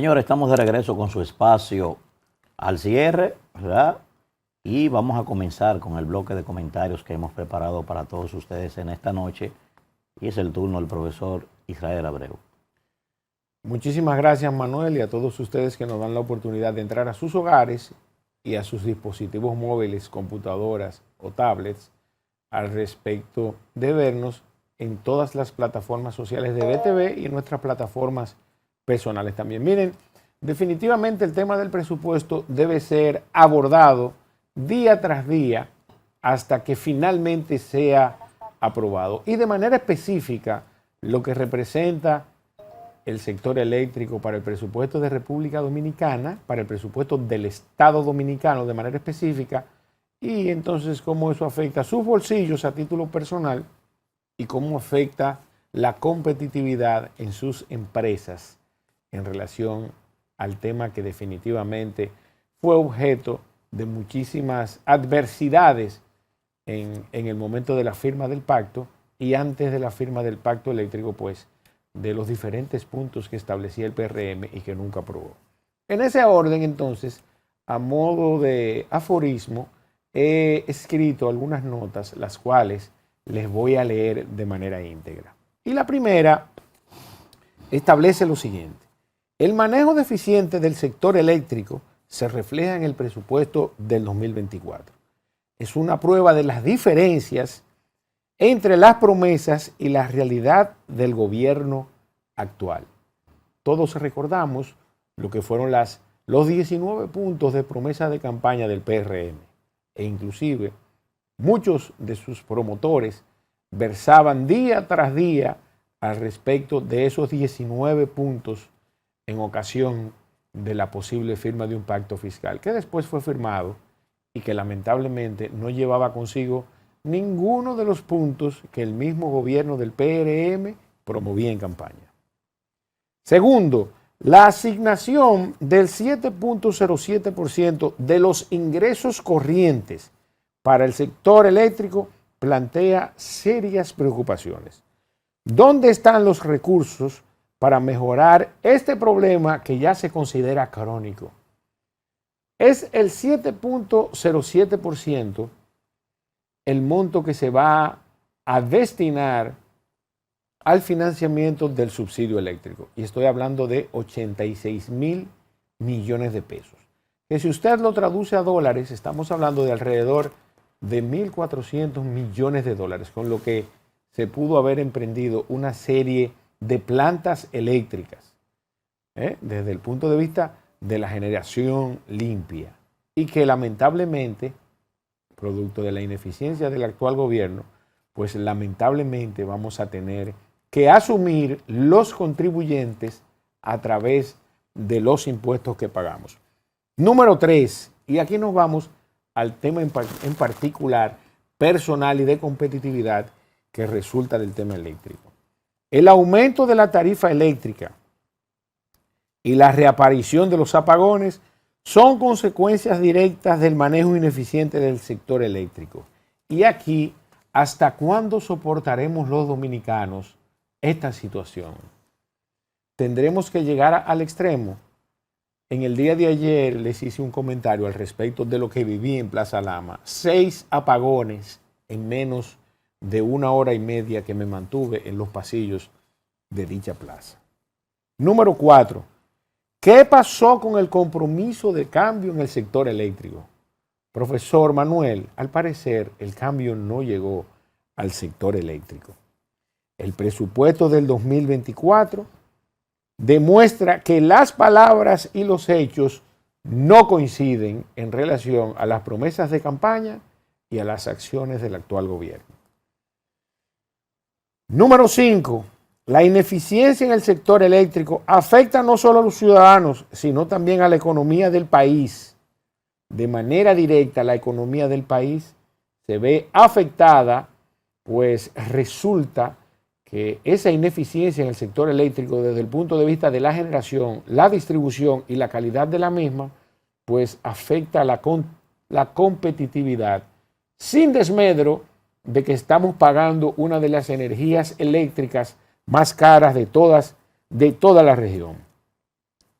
Señores, estamos de regreso con su espacio al cierre, ¿verdad? Y vamos a comenzar con el bloque de comentarios que hemos preparado para todos ustedes en esta noche. Y es el turno del profesor Israel Abreu. Muchísimas gracias, Manuel, y a todos ustedes que nos dan la oportunidad de entrar a sus hogares y a sus dispositivos móviles, computadoras o tablets al respecto de vernos en todas las plataformas sociales de BTV y en nuestras plataformas personales también. Miren, definitivamente el tema del presupuesto debe ser abordado día tras día hasta que finalmente sea aprobado. Y de manera específica, lo que representa el sector eléctrico para el presupuesto de República Dominicana, para el presupuesto del Estado Dominicano de manera específica, y entonces cómo eso afecta a sus bolsillos a título personal y cómo afecta la competitividad en sus empresas en relación al tema que definitivamente fue objeto de muchísimas adversidades en el momento de la firma del pacto y antes de la firma del pacto eléctrico, pues, de los diferentes puntos que establecía el PRM y que nunca aprobó. En ese orden, entonces, a modo de aforismo, he escrito algunas notas, las cuales les voy a leer de manera íntegra. Y la primera establece lo siguiente. El manejo deficiente del sector eléctrico se refleja en el presupuesto del 2024. Es una prueba de las diferencias entre las promesas y la realidad del gobierno actual. Todos recordamos lo que fueron los 19 puntos de promesa de campaña del PRM e inclusive muchos de sus promotores versaban día tras día al respecto de esos 19 puntos en ocasión de la posible firma de un pacto fiscal que después fue firmado y que lamentablemente no llevaba consigo ninguno de los puntos que el mismo gobierno del PRM promovía en campaña. Segundo, la asignación del 7.07% de los ingresos corrientes para el sector eléctrico plantea serias preocupaciones. ¿Dónde están los recursos para mejorar este problema que ya se considera crónico? Es el 7.07% el monto que se va a destinar al financiamiento del subsidio eléctrico. Y estoy hablando de 86,000 millones de pesos. Que si usted lo traduce a dólares, estamos hablando de alrededor de 1.400 millones de dólares, con lo que se pudo haber emprendido una serie de plantas eléctricas, desde el punto de vista de la generación limpia. Y que lamentablemente, producto de la ineficiencia del actual gobierno, pues lamentablemente vamos a tener que asumir los contribuyentes a través de los impuestos que pagamos. Número 3, y aquí nos vamos al tema en particular personal y de competitividad que resulta del tema eléctrico. El aumento de la tarifa eléctrica y la reaparición de los apagones son consecuencias directas del manejo ineficiente del sector eléctrico. Y aquí, ¿hasta cuándo soportaremos los dominicanos esta situación? Tendremos que llegar al extremo. En el día de ayer les hice un comentario al respecto de lo que viví en Plaza Lama. 6 apagones en menos de 1 hora y media que me mantuve en los pasillos de dicha plaza. Número 4. ¿Qué pasó con el compromiso de cambio en el sector eléctrico? Profesor Manuel, al parecer el cambio no llegó al sector eléctrico. El presupuesto del 2024 demuestra que las palabras y los hechos no coinciden en relación a las promesas de campaña y a las acciones del actual gobierno. Número 5. La ineficiencia en el sector eléctrico afecta no solo a los ciudadanos, sino también a la economía del país. De manera directa, la economía del país se ve afectada, pues resulta que esa ineficiencia en el sector eléctrico desde el punto de vista de la generación, la distribución y la calidad de la misma, pues afecta a la competitividad, sin desmedro de que estamos pagando una de las energías eléctricas más caras de toda la región.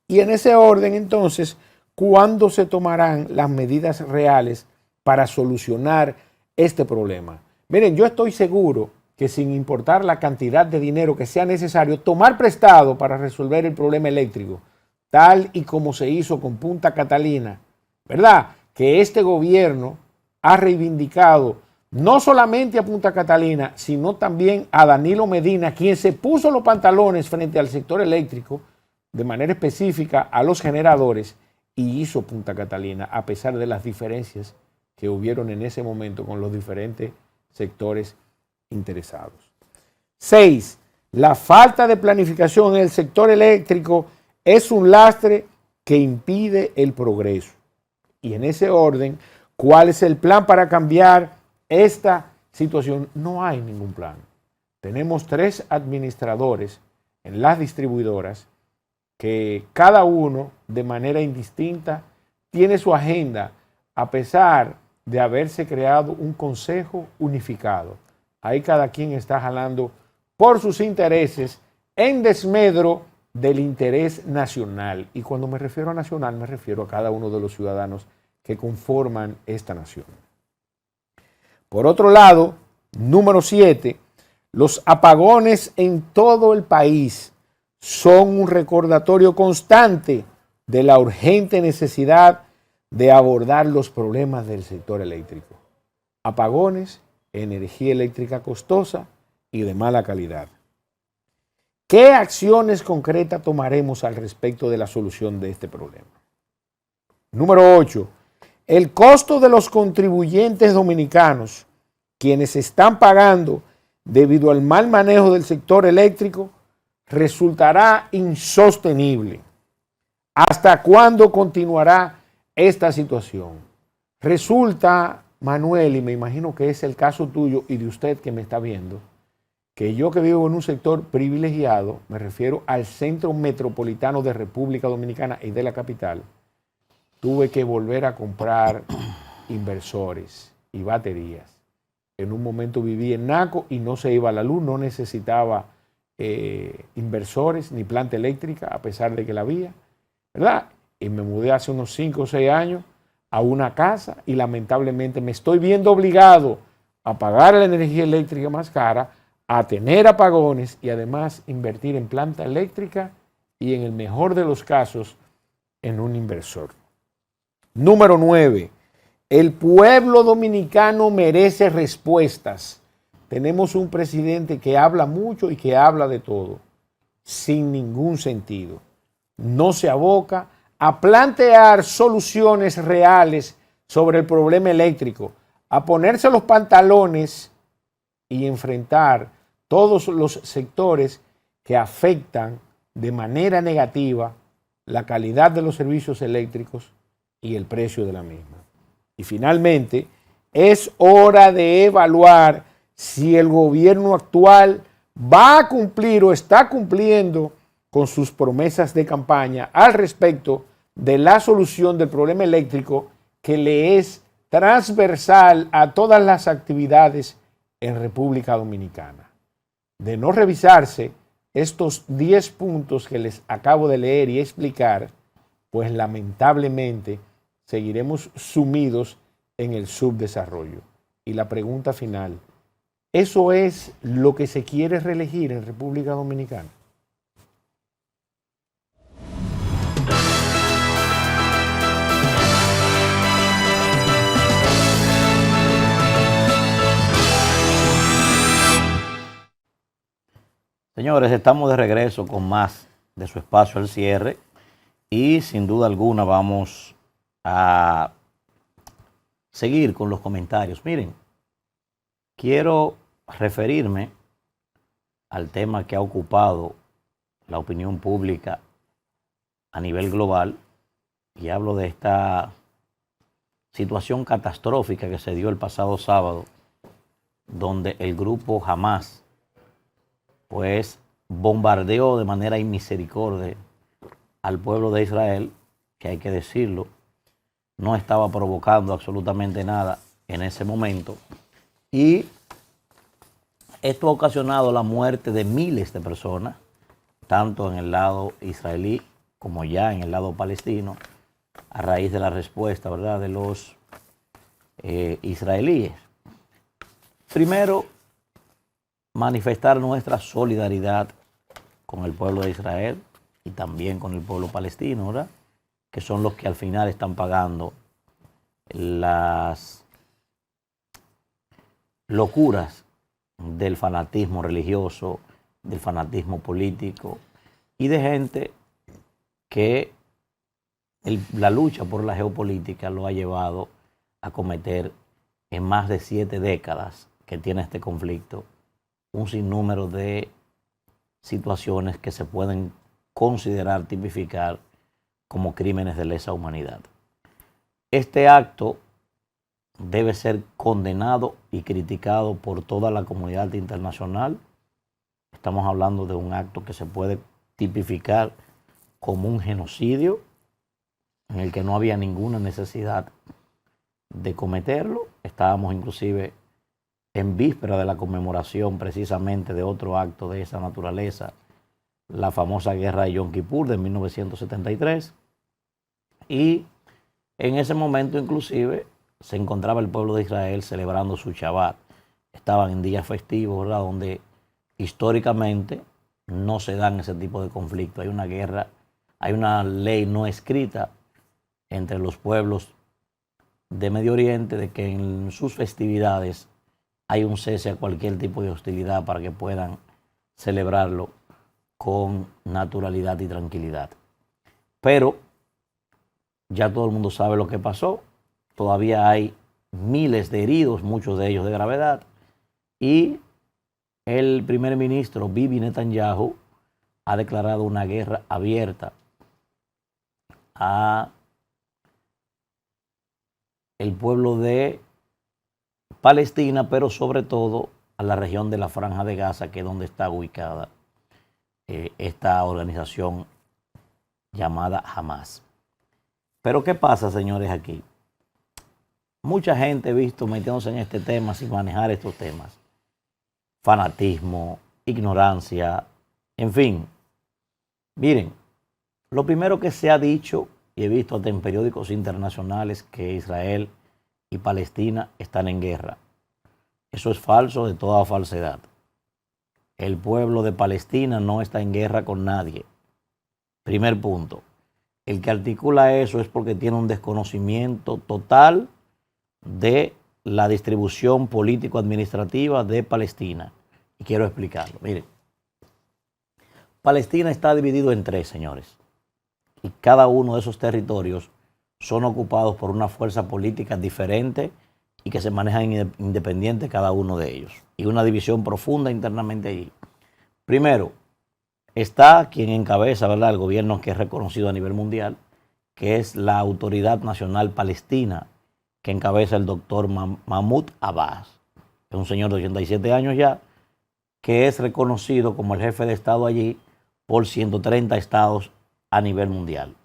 Y en ese orden, entonces, ¿cuándo se tomarán las medidas reales para solucionar este problema? Miren, yo estoy seguro que sin importar la cantidad de dinero que sea necesario, tomar prestado para resolver el problema eléctrico, tal y como se hizo con Punta Catalina, ¿verdad? Que este gobierno ha reivindicado no solamente a Punta Catalina, sino también a Danilo Medina, quien se puso los pantalones frente al sector eléctrico, de manera específica a los generadores, y hizo Punta Catalina, a pesar de las diferencias que hubieron en ese momento con los diferentes sectores interesados. 6. La falta de planificación en el sector eléctrico es un lastre que impide el progreso. Y en ese orden, ¿cuál es el plan para cambiar esta situación? No hay ningún plan. Tenemos 3 administradores en las distribuidoras que cada uno de manera indistinta tiene su agenda, a pesar de haberse creado un consejo unificado. Ahí cada quien está jalando por sus intereses en desmedro del interés nacional. Y cuando me refiero a nacional, me refiero a cada uno de los ciudadanos que conforman esta nación. Por otro lado, número 7, los apagones en todo el país son un recordatorio constante de la urgente necesidad de abordar los problemas del sector eléctrico. Apagones, energía eléctrica costosa y de mala calidad. ¿Qué acciones concretas tomaremos al respecto de la solución de este problema? Número 8. El costo de los contribuyentes dominicanos, quienes están pagando debido al mal manejo del sector eléctrico, resultará insostenible. ¿Hasta cuándo continuará esta situación? Resulta, Manuel, y me imagino que es el caso tuyo y de usted que me está viendo, que yo que vivo en un sector privilegiado, me refiero al centro metropolitano de República Dominicana y de la capital, tuve que volver a comprar inversores y baterías. En un momento viví en Naco y no se iba la luz, no necesitaba inversores ni planta eléctrica, a pesar de que la había, ¿verdad? Y me mudé hace unos 5 o 6 años a una casa y lamentablemente me estoy viendo obligado a pagar la energía eléctrica más cara, a tener apagones y además invertir en planta eléctrica y en el mejor de los casos en un inversor. Número 9. El pueblo dominicano merece respuestas. Tenemos un presidente que habla mucho y que habla de todo, sin ningún sentido. No se aboca a plantear soluciones reales sobre el problema eléctrico, a ponerse los pantalones y enfrentar todos los sectores que afectan de manera negativa la calidad de los servicios eléctricos y el precio de la misma. Y finalmente, es hora de evaluar si el gobierno actual va a cumplir o está cumpliendo con sus promesas de campaña al respecto de la solución del problema eléctrico que le es transversal a todas las actividades en República Dominicana. De no revisarse estos 10 puntos que les acabo de leer y explicar, pues lamentablemente seguiremos sumidos en el subdesarrollo. Y la pregunta final, ¿eso es lo que se quiere reelegir en República Dominicana? Señores, estamos de regreso con más de su espacio al cierre y sin duda alguna vamos a seguir con los comentarios. Miren, quiero referirme al tema que ha ocupado la opinión pública a nivel global y hablo de esta situación catastrófica que se dio el pasado sábado, donde el grupo Hamás pues bombardeó de manera inmisericordia al pueblo de Israel, que hay que decirlo, no estaba provocando absolutamente nada en ese momento. Y esto ha ocasionado la muerte de miles de personas, tanto en el lado israelí como ya en el lado palestino, a raíz de la respuesta, ¿verdad?, de los israelíes. Primero, manifestar nuestra solidaridad con el pueblo de Israel y también con el pueblo palestino, ¿verdad?, que son los que al final están pagando las locuras del fanatismo religioso, del fanatismo político y de gente que la lucha por la geopolítica lo ha llevado a cometer en más de 7 décadas que tiene este conflicto un sinnúmero de situaciones que se pueden considerar, tipificar como crímenes de lesa humanidad. Este acto debe ser condenado y criticado por toda la comunidad internacional. Estamos hablando de un acto que se puede tipificar como un genocidio en el que no había ninguna necesidad de cometerlo. Estábamos inclusive en víspera de la conmemoración precisamente de otro acto de esa naturaleza, la famosa guerra de Yom Kippur de 1973. Y en ese momento inclusive se encontraba el pueblo de Israel celebrando su Shabbat. Estaban en días festivos, ¿verdad?, donde históricamente no se dan ese tipo de conflictos. Hay una guerra, hay una ley no escrita entre los pueblos de Medio Oriente de que en sus festividades hay un cese a cualquier tipo de hostilidad para que puedan celebrarlo con naturalidad y tranquilidad. Pero ya todo el mundo sabe lo que pasó. Todavía hay miles de heridos, muchos de ellos de gravedad. Y el primer ministro Bibi Netanyahu ha declarado una guerra abierta a el pueblo de Palestina, pero sobre todo a la región de la Franja de Gaza, que es donde está ubicada esta organización llamada Hamas. Pero ¿qué pasa, señores, aquí? Mucha gente he visto metiéndose en este tema sin manejar estos temas. Fanatismo, ignorancia, en fin. Miren, lo primero que se ha dicho, y he visto hasta en periódicos internacionales, que Israel y Palestina están en guerra. Eso es falso, de toda falsedad. El pueblo de Palestina no está en guerra con nadie. Primer punto. El que articula eso es porque tiene un desconocimiento total de la distribución político-administrativa de Palestina. Y quiero explicarlo. Miren, Palestina está dividido en 3, señores. Y cada uno de esos territorios son ocupados por una fuerza política diferente y que se manejan independiente cada uno de ellos. Y una división profunda internamente allí. Primero, está quien encabeza, ¿verdad?, el gobierno que es reconocido a nivel mundial, que es la Autoridad Nacional Palestina, que encabeza el doctor Mahmoud Abbas. Es un señor de 87 años ya, que es reconocido como el jefe de Estado allí por 130 estados a nivel mundial.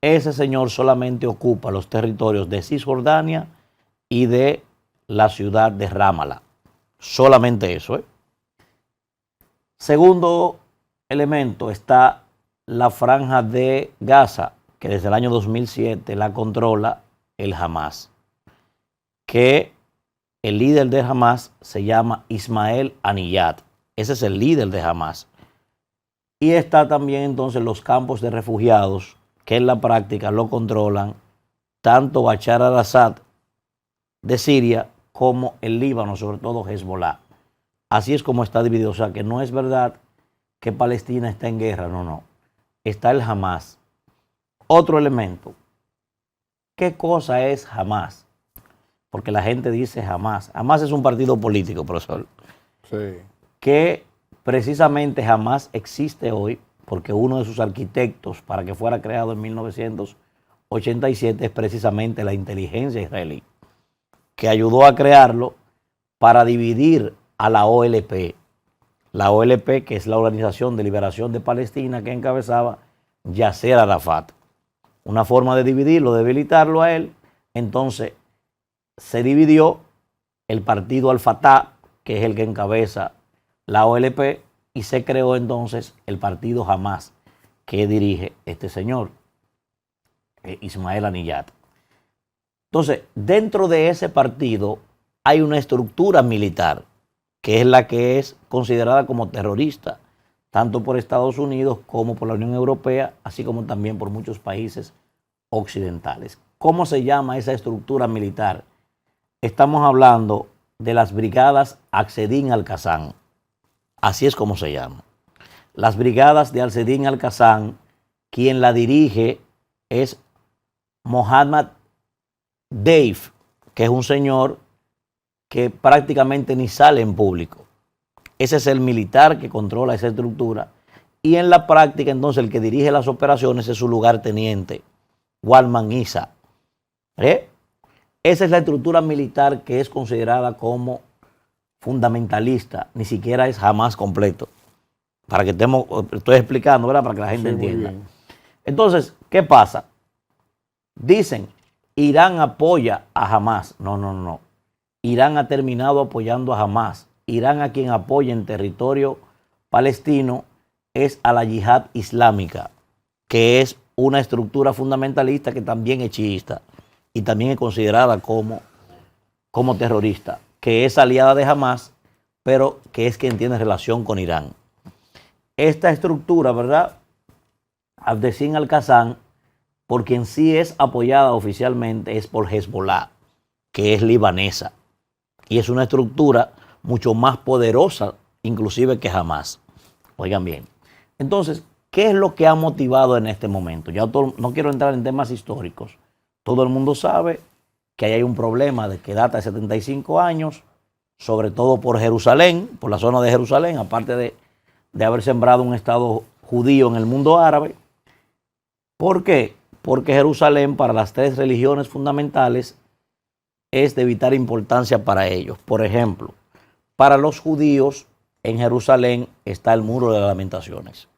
Ese señor solamente ocupa los territorios de Cisjordania y de la ciudad de Ramallah. Solamente eso, ¿eh? Segundo elemento, está la Franja de Gaza, que desde el año 2007 la controla el Hamas, que el líder de Hamas se llama Ismael Haniyeh. Ese es el líder de Hamas. Y está también entonces los campos de refugiados, que en la práctica lo controlan tanto Bashar al-Assad de Siria como el Líbano, sobre todo Hezbollah. Así es como está dividido. O sea, que no es verdad que Palestina está en guerra, no. Está el Hamas. Otro elemento. ¿Qué cosa es Hamas? Porque la gente dice Hamas. Hamas es un partido político, profesor. Sí. Que precisamente Hamas existe hoy porque uno de sus arquitectos para que fuera creado en 1987 es precisamente la inteligencia israelí, que ayudó a crearlo para dividir a la OLP. La OLP, que es la Organización de Liberación de Palestina, que encabezaba Yasser Arafat. Una forma de dividirlo, debilitarlo a él. Entonces se dividió el partido Al-Fatah, que es el que encabeza la OLP, y se creó entonces el partido Hamas, que dirige este señor, Ismael Haniyeh. Entonces, dentro de ese partido hay una estructura militar, que es la que es considerada como terrorista, tanto por Estados Unidos como por la Unión Europea, así como también por muchos países occidentales. ¿Cómo se llama esa estructura militar? Estamos hablando de las brigadas Accedín al-Qassam. Así es como se llama. Las brigadas de Accedín al-Qassam, quien la dirige es Mohammad Deif, que es un señor que prácticamente ni sale en público. Ese es el militar que controla esa estructura. Y en la práctica, entonces, el que dirige las operaciones es su lugarteniente, Walman Issa. Esa es la estructura militar que es considerada como fundamentalista, ni siquiera es Hamas completo. Para que estoy explicando, ¿verdad? Para que la gente entienda. Entonces, ¿qué pasa? Dicen, Irán apoya a Hamas. No. Irán ha terminado apoyando a Hamas. Irán, a quien apoya en territorio palestino es a la Yihad Islámica, que es una estructura fundamentalista que también es chiita y también es considerada como terrorista, que es aliada de Hamas, pero que es quien tiene relación con Irán. Esta estructura, ¿verdad? Accedín al-Qassam, por quien sí es apoyada oficialmente, es por Hezbollah, que es libanesa. Y es una estructura mucho más poderosa, inclusive que Hamas. Oigan bien. Entonces, ¿qué es lo que ha motivado en este momento? No quiero entrar en temas históricos. Todo el mundo sabe que ahí hay un problema de que data de 75 años, sobre todo por Jerusalén, por la zona de Jerusalén, aparte de haber sembrado un Estado judío en el mundo árabe. ¿Por qué? Porque Jerusalén, para las tres religiones fundamentales, es de vital importancia para ellos. Por ejemplo, para los judíos, en Jerusalén está el Muro de las Lamentaciones.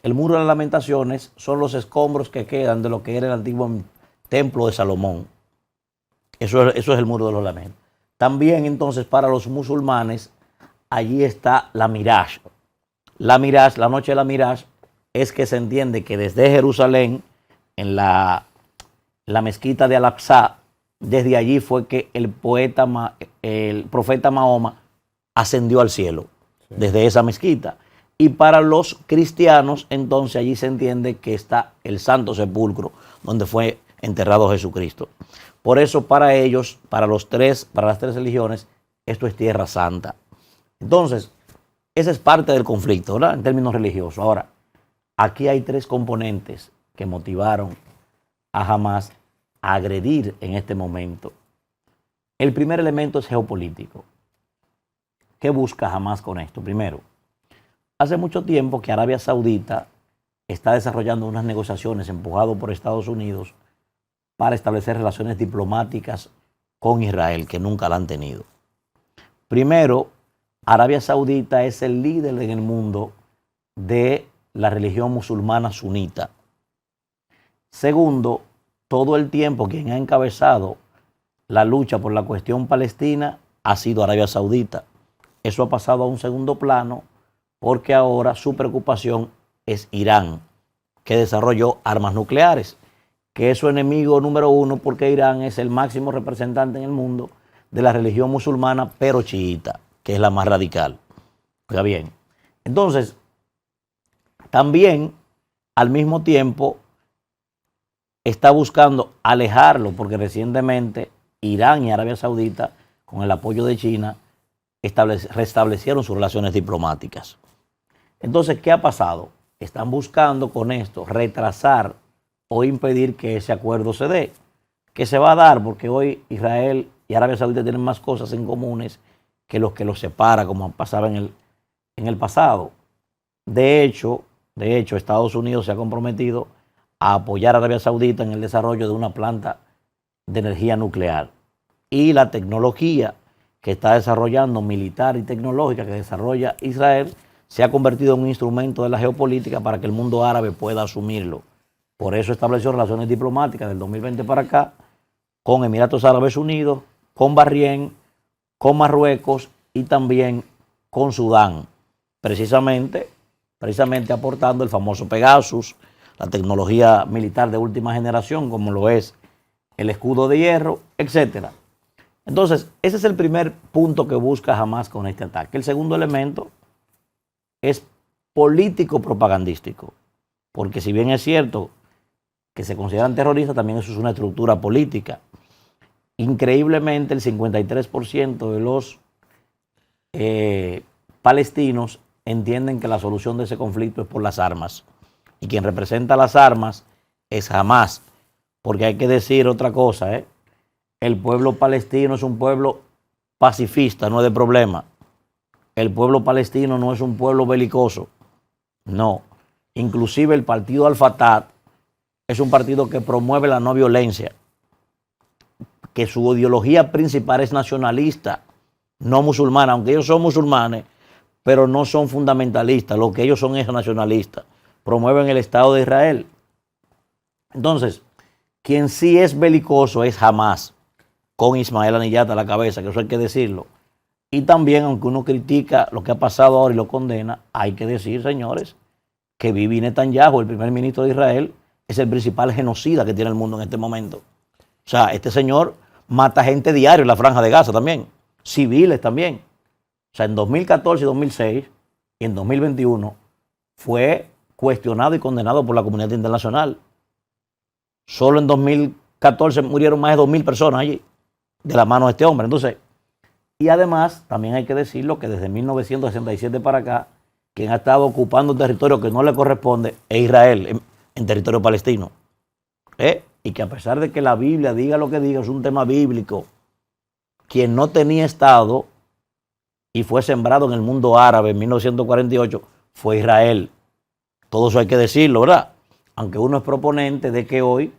El Muro de las Lamentaciones son los escombros que quedan de lo que era el antiguo templo de Salomón. Eso es el Muro de los Lamentos. También, entonces, para los musulmanes, allí está la Miraj. La Miraj, la noche de la Miraj, es que se entiende que desde Jerusalén, en la mezquita de Al-Aqsa, desde allí fue que el profeta Mahoma ascendió al cielo, desde esa mezquita. Y para los cristianos, entonces allí se entiende que está el Santo Sepulcro, donde fue enterrado Jesucristo. Por eso para ellos, para las tres religiones, esto es Tierra Santa. Entonces, esa es parte del conflicto, ¿verdad? En términos religiosos. Ahora, aquí hay tres componentes que motivaron a Hamas a agredir en este momento. El primer elemento es geopolítico. ¿Qué busca Hamas con esto? Primero, hace mucho tiempo que Arabia Saudita está desarrollando unas negociaciones empujadas por Estados Unidos para establecer relaciones diplomáticas con Israel, que nunca la han tenido. Primero, Arabia Saudita es el líder en el mundo de la religión musulmana sunita. Segundo, todo el tiempo quien ha encabezado la lucha por la cuestión palestina ha sido Arabia Saudita. Eso ha pasado a un segundo plano porque ahora su preocupación es Irán, que desarrolló armas nucleares, que es su enemigo número uno porque Irán es el máximo representante en el mundo de la religión musulmana, pero chiita, que es la más radical. Oiga bien, entonces, también al mismo tiempo está buscando alejarlo, porque recientemente Irán y Arabia Saudita, con el apoyo de China, restablecieron sus relaciones diplomáticas. Entonces, ¿qué ha pasado? Están buscando con esto retrasar o impedir que ese acuerdo se dé, que se va a dar porque hoy Israel y Arabia Saudita tienen más cosas en comunes que los separa, como pasaba en el pasado. De hecho, Estados Unidos se ha comprometido a apoyar a Arabia Saudita en el desarrollo de una planta de energía nuclear. Y la tecnología que está desarrollando, militar y tecnológica, que desarrolla Israel, se ha convertido en un instrumento de la geopolítica para que el mundo árabe pueda asumirlo. Por eso estableció relaciones diplomáticas del 2020 para acá con Emiratos Árabes Unidos, con Bahrein, con Marruecos y también con Sudán, precisamente aportando el famoso Pegasus, la tecnología militar de última generación, como lo es el escudo de hierro, etcétera. Entonces, ese es el primer punto que busca Hamás con este ataque. El segundo elemento es político propagandístico, porque si bien es cierto que se consideran terroristas, también eso es una estructura política. Increíblemente, el 53% de los palestinos entienden que la solución de ese conflicto es por las armas. Y quien representa las armas es Hamás, porque hay que decir otra cosa, el pueblo palestino es un pueblo pacifista, no es de problema. El pueblo palestino no es un pueblo belicoso, no. Inclusive el partido Al-Fatah es un partido que promueve la no violencia, que su ideología principal es nacionalista, no musulmana, aunque ellos son musulmanes, pero no son fundamentalistas, lo que ellos son es nacionalistas, promueven el Estado de Israel. Entonces, quien sí es belicoso es Hamás, con Ismael Haniyeh a la cabeza, que eso hay que decirlo. Y también, aunque uno critica lo que ha pasado ahora y lo condena, hay que decir, señores, que Bibi Netanyahu, el primer ministro de Israel, es el principal genocida que tiene el mundo en este momento. O sea, este señor mata gente diario en la Franja de Gaza también, civiles también. O sea, en 2014 y 2006 y en 2021 fue cuestionado y condenado por la comunidad internacional. Solo en 2014 murieron más de 2.000 personas allí, de la mano de este hombre. Entonces, y además, también hay que decirlo que desde 1967 para acá, quien ha estado ocupando un territorio que no le corresponde es Israel, en territorio palestino. Y que a pesar de que la Biblia diga lo que diga, es un tema bíblico. Quien no tenía Estado y fue sembrado en el mundo árabe en 1948 fue Israel. Todo eso hay que decirlo, ¿verdad? Aunque uno es proponente de que hoy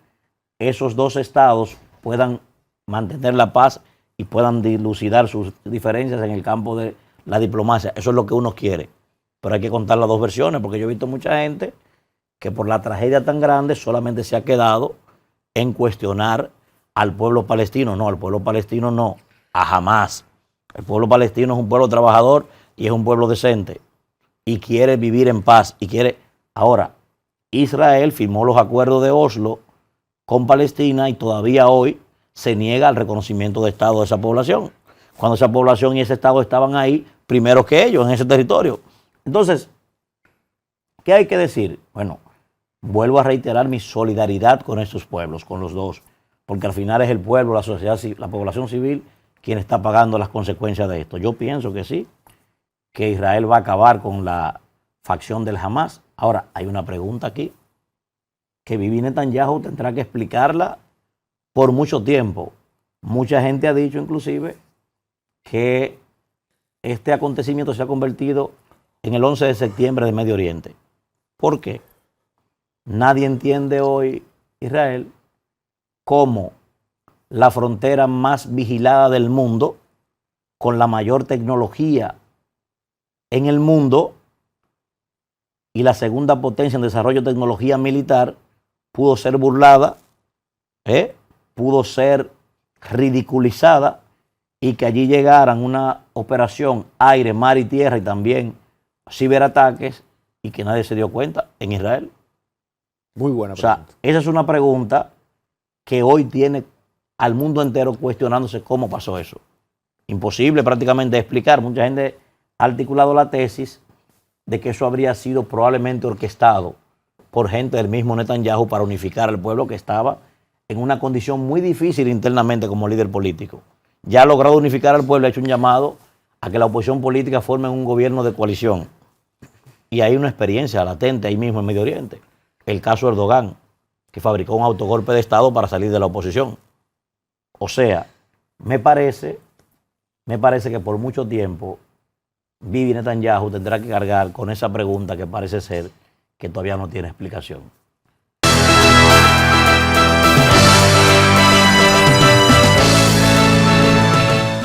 esos dos estados puedan mantener la paz y puedan dilucidar sus diferencias en el campo de la diplomacia. Eso es lo que uno quiere. Pero hay que contar las dos versiones, porque yo he visto mucha gente que por la tragedia tan grande solamente se ha quedado en cuestionar al pueblo palestino. No, al pueblo palestino no, a Hamás. El pueblo palestino es un pueblo trabajador y es un pueblo decente y quiere vivir en paz y quiere... Ahora, Israel firmó los acuerdos de Oslo con Palestina y todavía hoy se niega al reconocimiento de Estado de esa población, cuando esa población y ese Estado estaban ahí primero que ellos en ese territorio. Entonces, ¿qué hay que decir? Bueno, vuelvo a reiterar mi solidaridad con estos pueblos, con los dos, porque al final es el pueblo, la sociedad, la población civil quien está pagando las consecuencias de esto. Yo pienso que sí, que Israel va a acabar con la facción del Hamás. Ahora, hay una pregunta aquí, que Bibi Netanyahu tendrá que explicarla por mucho tiempo. Mucha gente ha dicho inclusive que este acontecimiento se ha convertido en el 11 de septiembre de Medio Oriente. ¿Por qué? Nadie entiende hoy, Israel, cómo la frontera más vigilada del mundo, con la mayor tecnología en el mundo y la segunda potencia en desarrollo de tecnología militar, pudo ser burlada, pudo ser ridiculizada y que allí llegaran una operación aire, mar y tierra y también ciberataques y que nadie se dio cuenta en Israel. Muy buena pregunta. O sea, esa es una pregunta que hoy tiene al mundo entero cuestionándose cómo pasó eso. Imposible prácticamente de explicar. Mucha gente ha articulado la tesis de que eso habría sido probablemente orquestado por gente del mismo Netanyahu para unificar al pueblo que estaba en una condición muy difícil internamente como líder político. Ya ha logrado unificar al pueblo, ha hecho un llamado a que la oposición política forme un gobierno de coalición. Y hay una experiencia latente ahí mismo en Medio Oriente. El caso Erdogan, que fabricó un autogolpe de Estado para salir de la oposición. O sea, me parece que por mucho tiempo Bibi Netanyahu tendrá que cargar con esa pregunta que parece ser que todavía no tiene explicación.